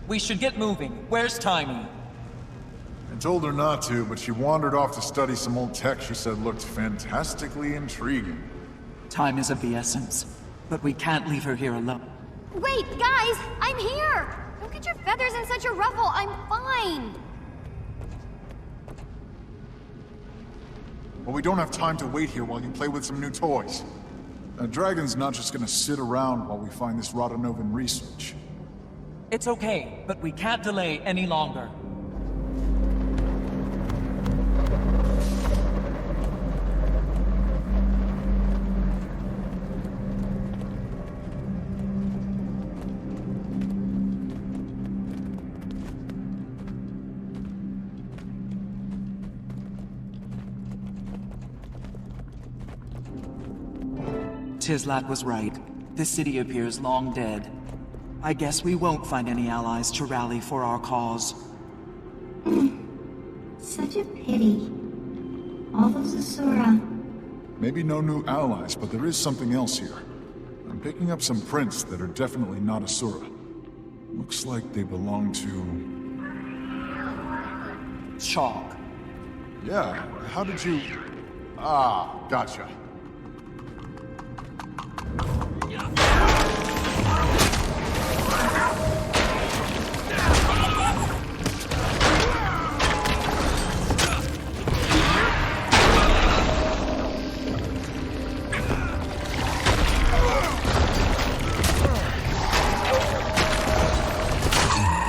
We should get moving. Where's Timey? I told her not to, but she wandered off to study some old tech she said looked fantastically intriguing. Time is of the essence, but we can't leave her here alone. Wait, guys! I'm here! Don't get your feathers in such a ruffle, I'm fine! Well, we don't have time to wait here while you play with some new toys. A dragon's not just gonna sit around while we find this Radanovan research. It's okay, but we can't delay any longer. Tislat was right. This city appears long dead. I guess we won't find any allies to rally for our cause. Such a pity. All those Asura. Maybe no new allies, but there is something else here. I'm picking up some prints that are definitely not Asura. Looks like they belong to... Chalk. Yeah, how did you... Ah, gotcha.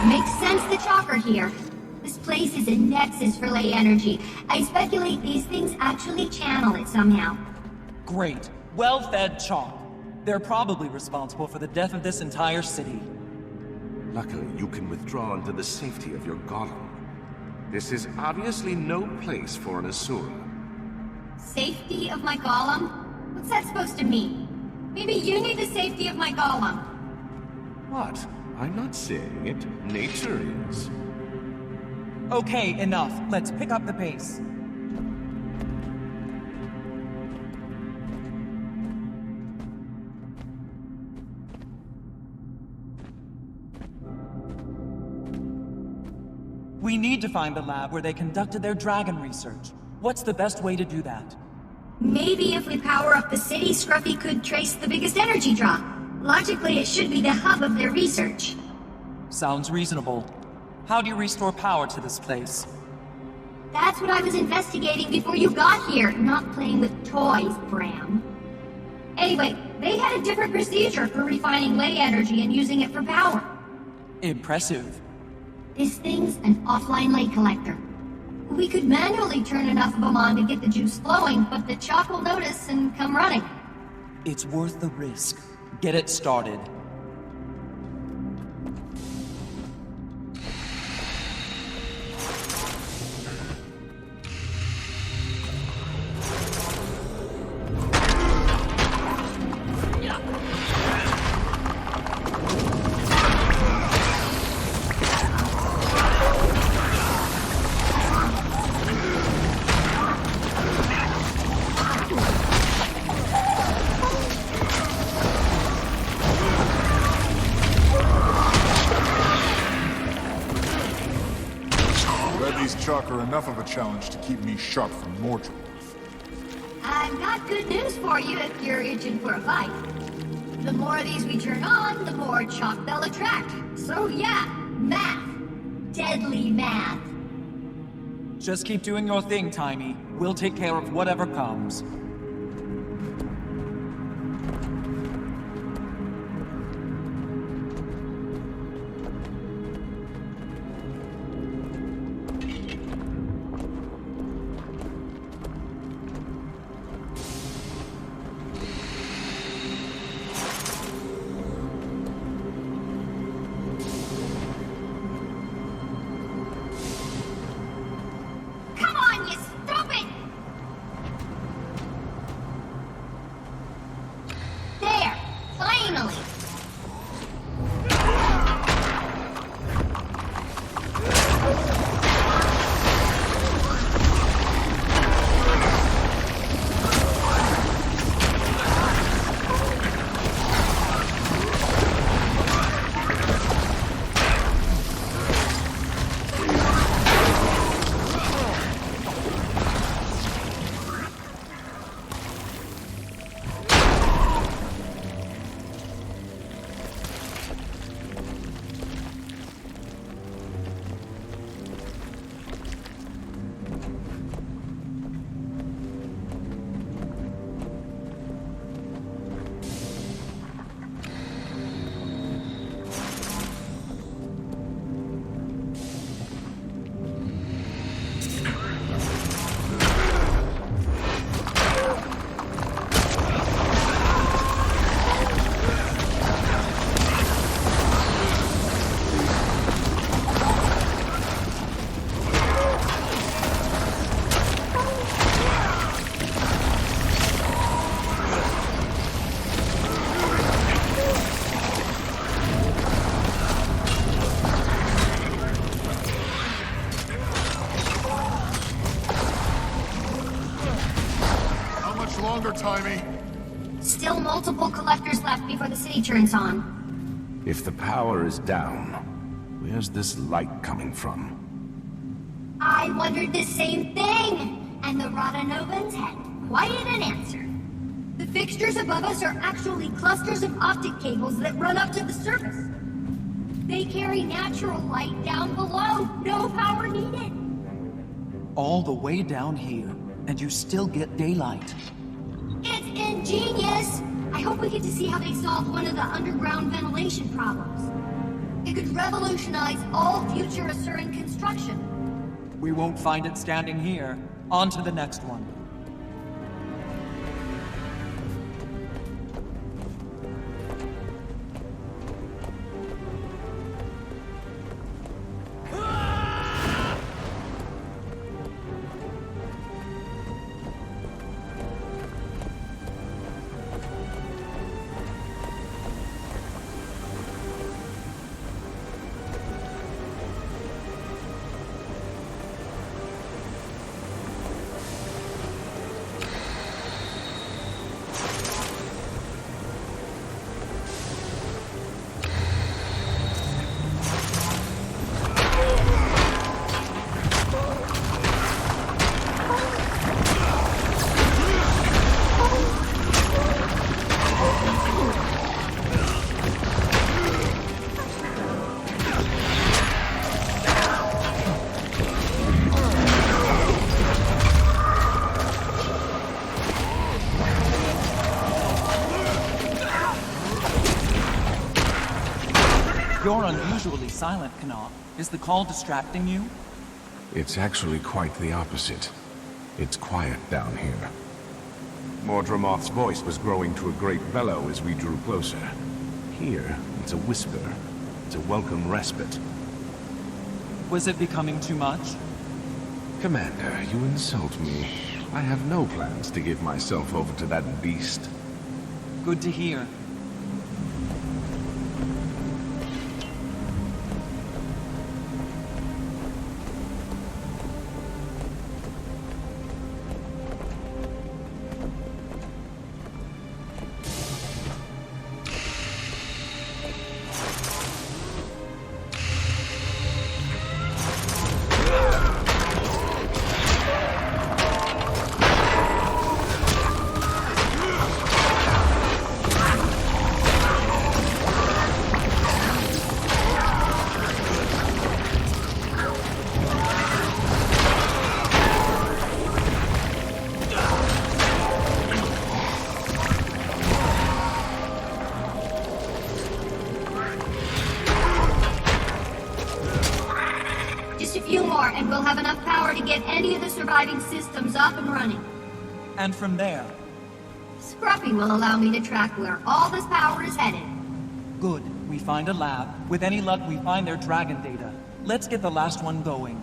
Makes sense the chalk are here. This place is a nexus for ley energy. I speculate these things actually channel it somehow. Great. Well-fed chalk. They're probably responsible for the death of this entire city. Luckily, you can withdraw into the safety of your golem. This is obviously no place for an Asura. Safety of my golem? What's that supposed to mean? Maybe you need the safety of my golem. What? I'm not saying it. Nature is. Okay, enough. Let's pick up the pace. We need to find the lab where they conducted their dragon research. What's the best way to do that? Maybe if we power up the city, Scruffy could trace the biggest energy draw. Logically, it should be the hub of their research. Sounds reasonable. How do you restore power to this place? That's what I was investigating before you got here, not playing with toys, Bram. Anyway, they had a different procedure for refining ley energy and using it for power. Impressive. This thing's an offline ley collector. We could manually turn enough of them on to get the juice flowing, but the chalk will notice and come running. It's worth the risk. Get it started. Chalk are enough of a challenge to keep me sharp for more trouble. I've got good news for you if you're itching for a fight. The more of these we turn on, the more chalk they'll attract. So yeah, math. Deadly math. Just keep doing your thing, Timey. We'll take care of whatever comes. much longer, Timey? Still multiple collectors left before the city turns on. If the power is down, where's this light coming from? I wondered the same thing, and the Rodanovans had quite an answer. The fixtures above us are actually clusters of optic cables that run up to the surface. They carry natural light down below, no power needed. All the way down here, and you still get daylight. It's ingenious! I hope we get to see how they solve one of the underground ventilation problems. It could revolutionize all future Asuran construction. We won't find it standing here. On to the next one. You're unusually silent, Knopf. Is the call distracting you? It's actually quite the opposite. It's quiet down here. Mordramoth's voice was growing to a great bellow as we drew closer. Here, it's a whisper. It's a welcome respite. Was it becoming too much? Commander, you insult me. I have no plans to give myself over to that beast. Good to hear. And we'll have enough power to get any of the surviving systems up and running. And from there? Scruffy will allow me to track where all this power is headed. Good. We find a lab. With any luck, we find their dragon data. Let's get the last one going.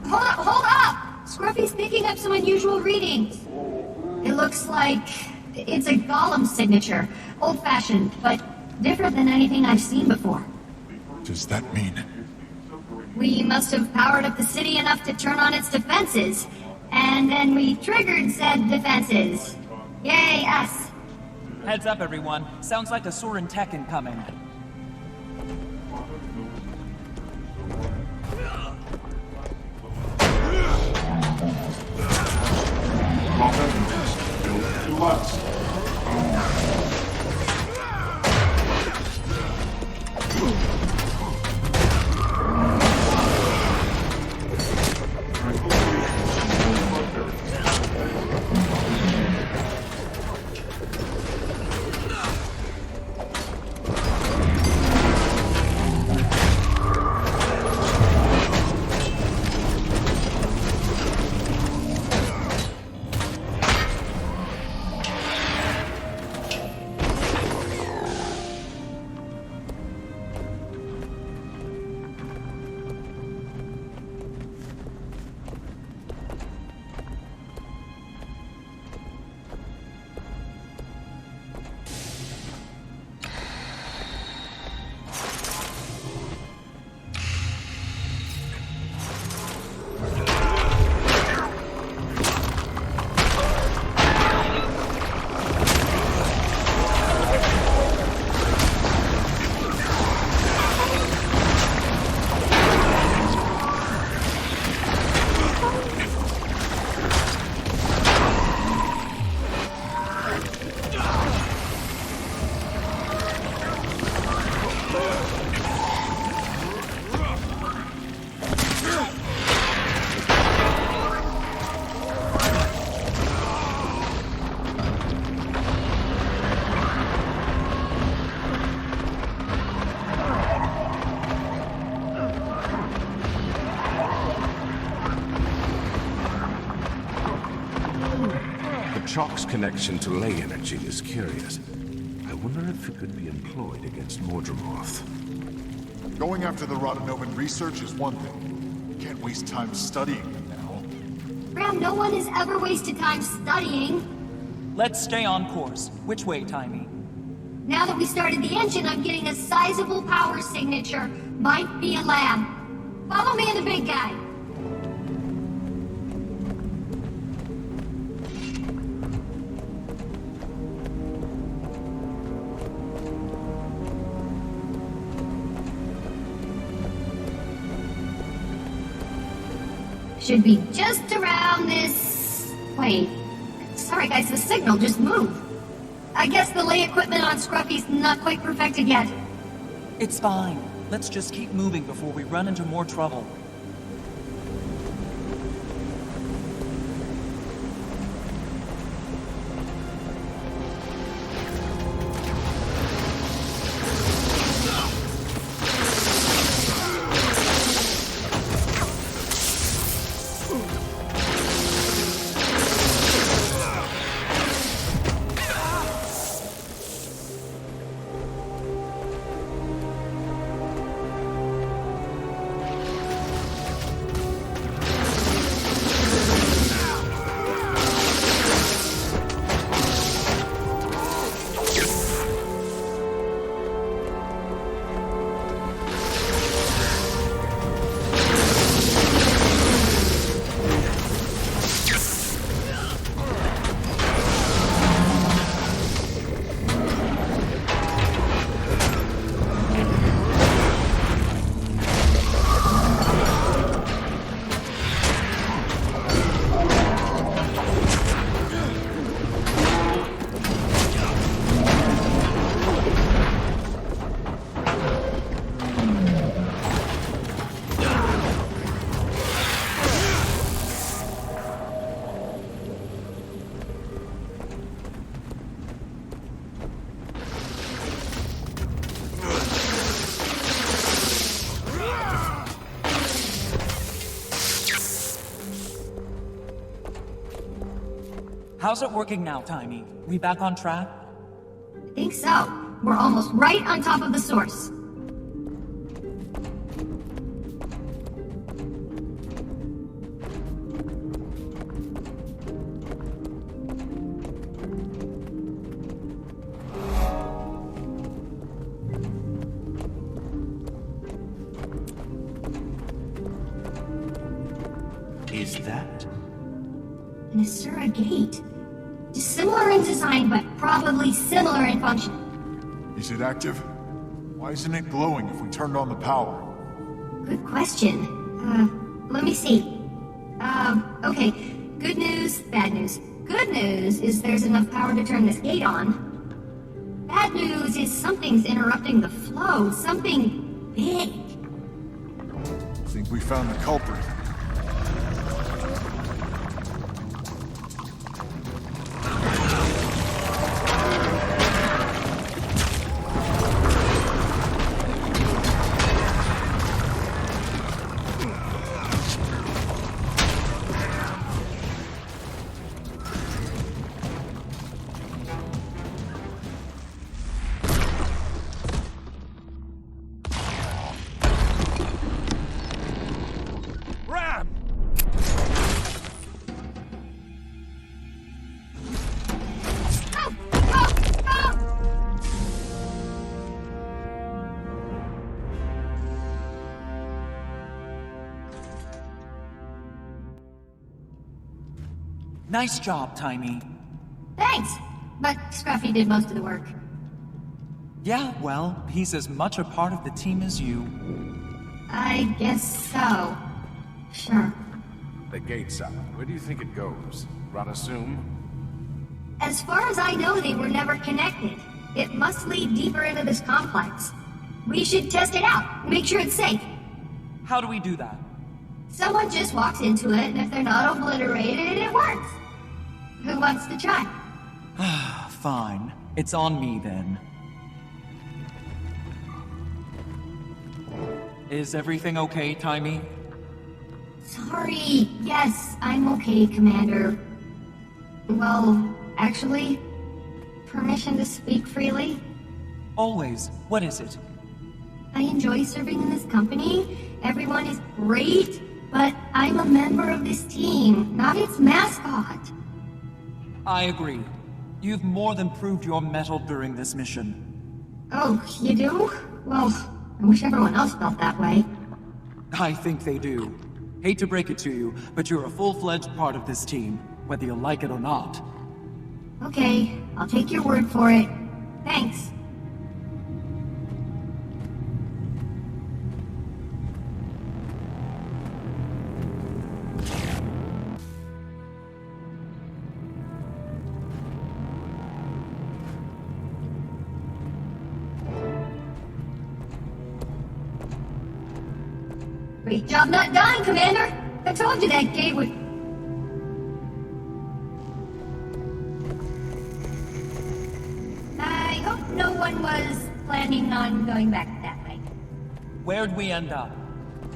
Hold up! Scruffy's picking up some unusual readings. It looks like it's a golem signature. Old-fashioned, but different than anything I've seen before. Does that mean? We must have powered up the city enough to turn on its defenses. And then we triggered said defenses. Yay, us! Heads up, everyone. Sounds like a Asuran tech incoming. Momentum test built to last. Chalk's connection to ley energy is curious. I wonder if it could be employed against Mordremoth. Going after the Rodanovan research is one thing. Can't waste time studying them now. Graham, no one has ever wasted time studying. Let's stay on course. Which way, Timey? Now that we started the engine, I'm getting a sizable power signature. Might be a lab. Follow me and the big guy. Should be just around this... Wait. Sorry guys, the signal just moved. I guess the lay equipment on Scruffy's not quite perfected yet. It's fine. Let's just keep moving before we run into more trouble. How's it working now, Timey? We back on track? I think so. We're almost right on top of the source. Is that? An Asura gate. Similar in design, but probably similar in function. Is it active? Why isn't it glowing if we turned on the power? Good question. Let me see. Okay. Good news, bad news. Good news is there's enough power to turn this gate on. Bad news is something's interrupting the flow. Something big. I think we found the culprit. Nice job, Timey. Thanks! But Scruffy did most of the work. Yeah, well, he's as much a part of the team as you. I guess so. Sure. The gate's up. Where do you think it goes? Radasum? As far as I know, they were never connected. It must lead deeper into this complex. We should test it out, make sure it's safe. How do we do that? Someone just walks into it, and if they're not obliterated, it works. Who wants to try? Fine. It's on me, then. Is everything okay, Timey? Sorry. Yes, I'm okay, Commander. Well, Actually, permission to speak freely? Always. What is it? I enjoy serving in this company. Everyone is great, but I'm a member of this team, not its mascot. I agree. You've more than proved your mettle during this mission. Oh, you do? Well, I wish everyone else felt that way. I think they do. Hate to break it to you, but you're a full-fledged part of this team, whether you like it or not. Okay, I'll take your word for it. Thanks. Great job not dying, Commander! I told you that gate would... I hope no one was planning on going back that way. Where'd we end up?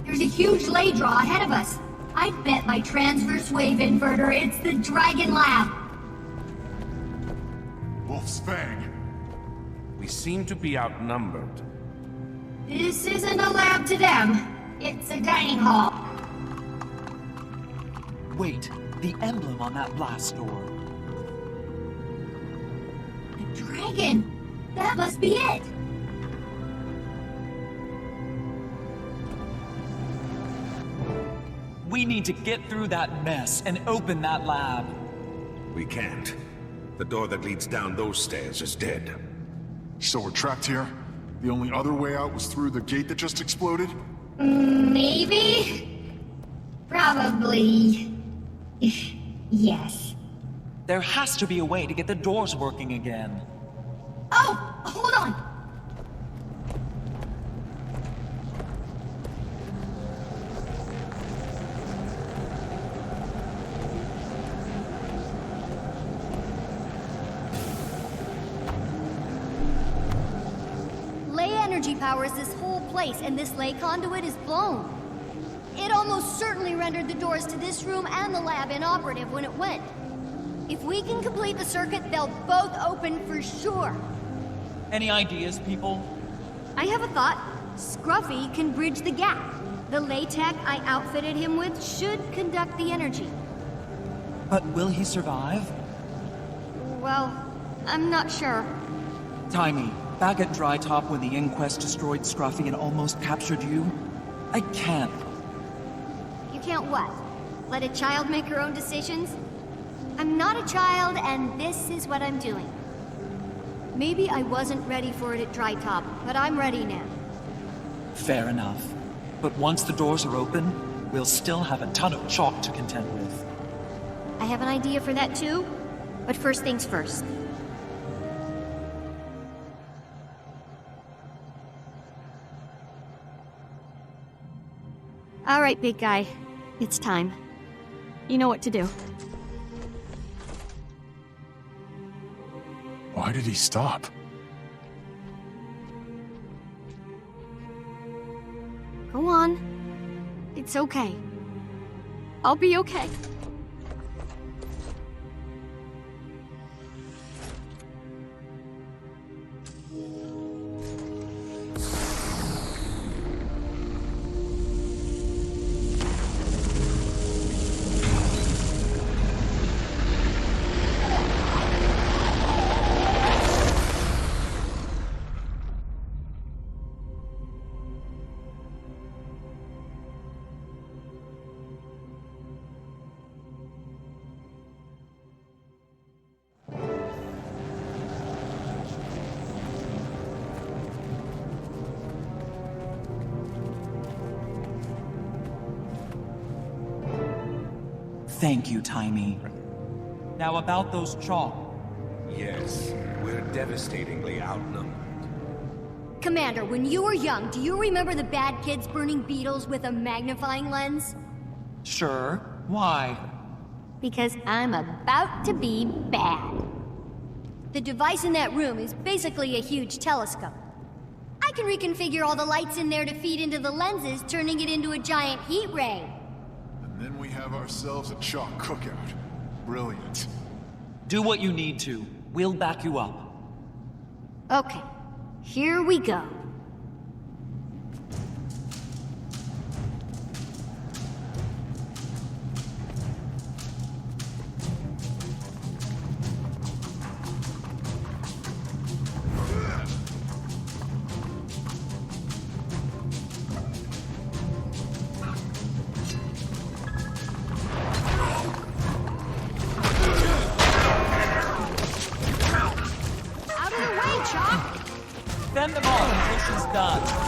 There's a huge ley draw ahead of us. I bet my transverse wave inverter it's the Dragon Lab. Wolf's Fang. We seem to be outnumbered. This isn't a lab to them. It's a dining hall. Wait, the emblem on that blast door. A dragon! That must be it! We need to get through that mess and open that lab. We can't. The door that leads down those stairs is dead. So we're trapped here? The only other way out was through the gate that just exploded? Maybe? Probably. Yes. There has to be a way to get the doors working again. Oh! Hold on! Ley energy powers this whole place, and this ley conduit is blown. It almost certainly rendered the doors to this room and the lab inoperative when it went. If we can complete the circuit, they'll both open for sure. Any ideas, people? I have a thought. Scruffy can bridge the gap. The ley tech I outfitted him with should conduct the energy. But will he survive? Well, I'm not sure. Timey, back at Dry Top when the Inquest destroyed Scruffy and almost captured you? I can't. You can't what? Let a child make her own decisions? I'm not a child, and this is what I'm doing. Maybe I wasn't ready for it at Dry Top, but I'm ready now. Fair enough. But once the doors are open, we'll still have a ton of chalk to contend with. I have an idea for that too, but first things first. All right, big guy. It's time. You know what to do. Why did he stop? Go on. It's okay. I'll be okay. Thank you, Timey. Now about those chalk. Yes, we're devastatingly outnumbered. Commander, when you were young, do you remember the bad kids burning beetles with a magnifying lens? Sure. Why? Because I'm about to be bad. The device in that room is basically a huge telescope. I can reconfigure all the lights in there to feed into the lenses, turning it into a giant heat ray. And then we have ourselves a chalk cookout. Brilliant. Do what you need to. We'll back you up. Okay, here we go. Fend them off until she's done.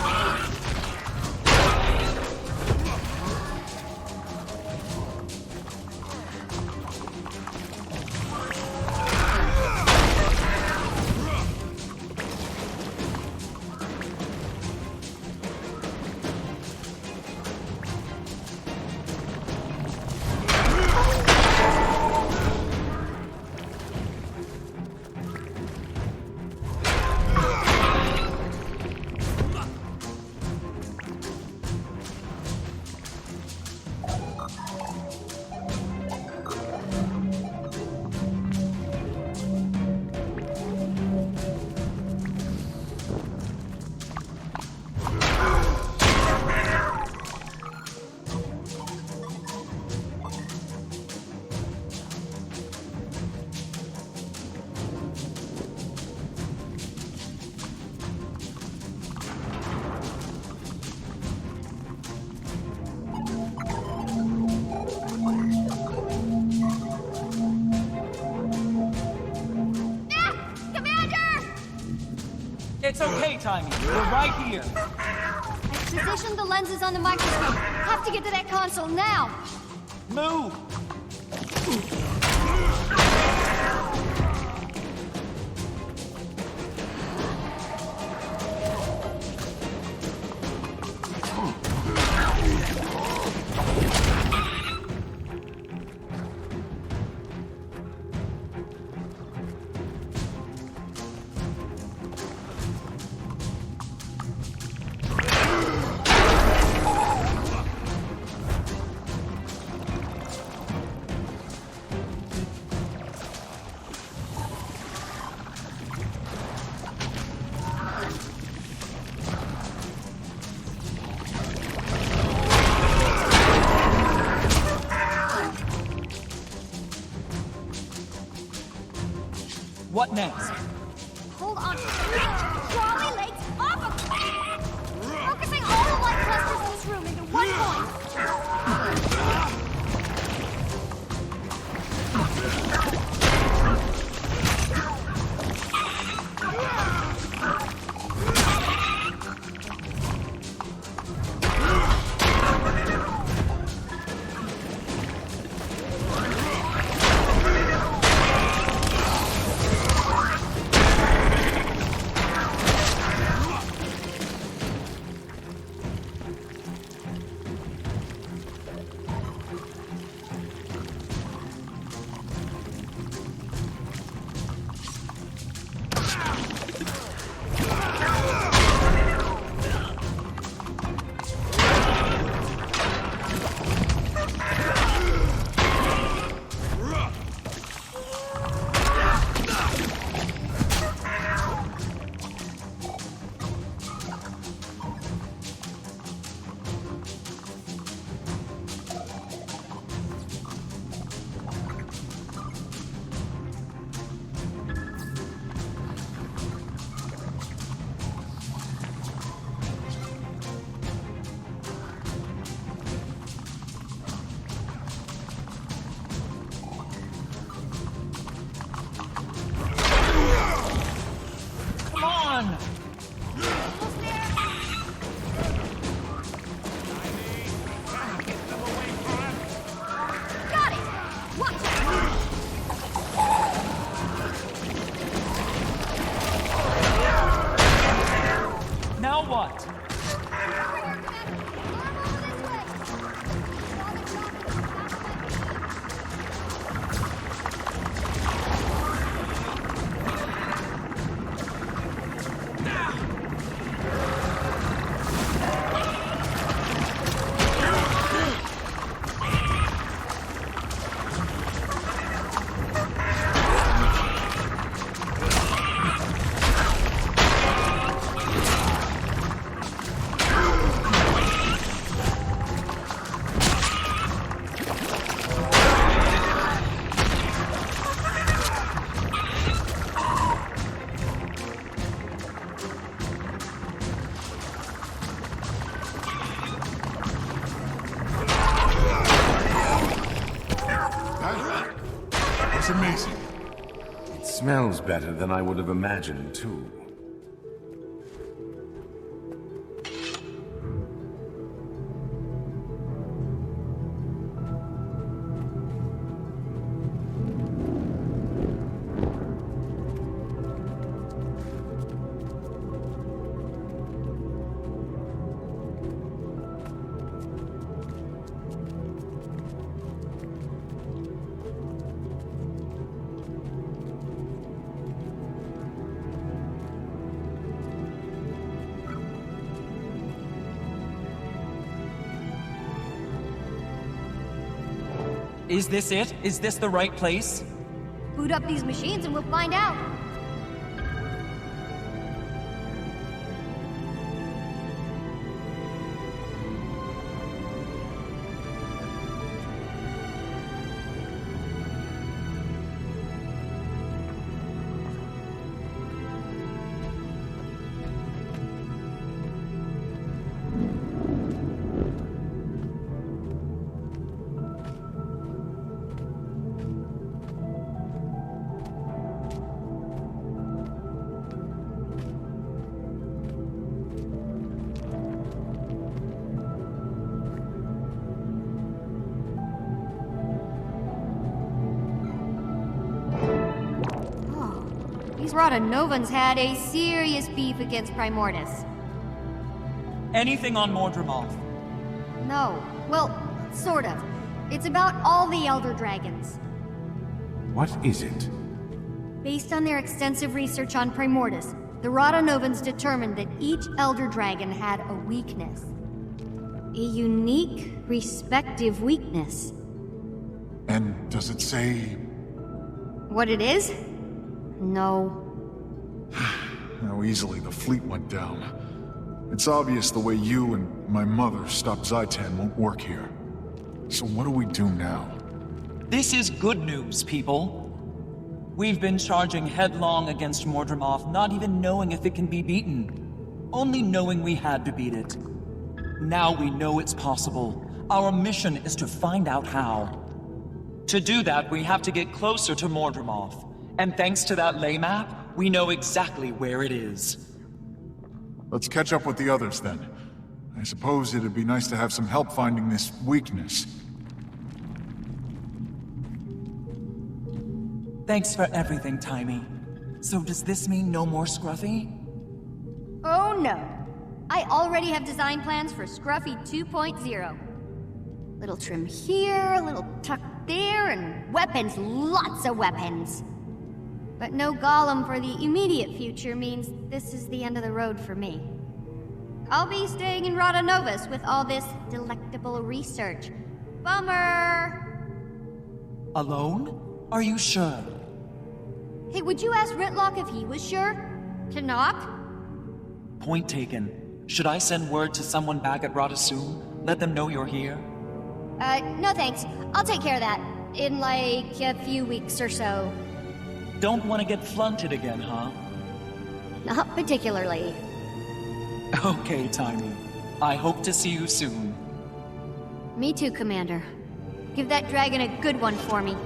It's okay, Tiny. We're right here. I've positioned the lenses on the microscope. Have to get to that console now. Move! What next? Hold on. Crawly legs off of me! Focusing all the light clusters in this room into one point. is amazing. It smells better than I would have imagined, too. Is this it? Is this the right place? Boot up these machines and we'll find out. These Rotanovans had a serious beef against Primordus. Anything on Mordremoth? No. Well, sort of. It's about all the Elder Dragons. What is it? Based on their extensive research on Primordus, the Rotanovans determined that each Elder Dragon had a weakness. A unique, respective weakness. And does it say What it is? No. how easily the fleet went down? It's obvious the way you and my mother stopped Zaitan won't work here. So what do we do now? This is good news, people. We've been charging headlong against Mordremoth, not even knowing if it can be beaten. Only knowing we had to beat it. Now we know it's possible. Our mission is to find out how. To do that, we have to get closer to Mordremoth. And thanks to that lay map, we know exactly where it is. Let's catch up with the others then. I suppose it'd be nice to have some help finding this weakness. Thanks for everything, Timey. So does this mean no more Scruffy? Oh no. I already have design plans for Scruffy 2.0. Little trim here, a little tuck there, and weapons, lots of weapons. But no Golem for the immediate future means this is the end of the road for me. I'll be staying in Rotanovus with all this delectable research. Bummer! Alone? Are you sure? Hey, would you ask Ritlock if he was sure? To knock? Point taken. Should I send word to someone back at Rotasum? Let them know you're here? No thanks. I'll take care of that. In like a few weeks or so. Don't want to get flunted again, huh? Not particularly. Okay, Timey. I hope to see you soon. Me too, Commander. Give that dragon a good one for me.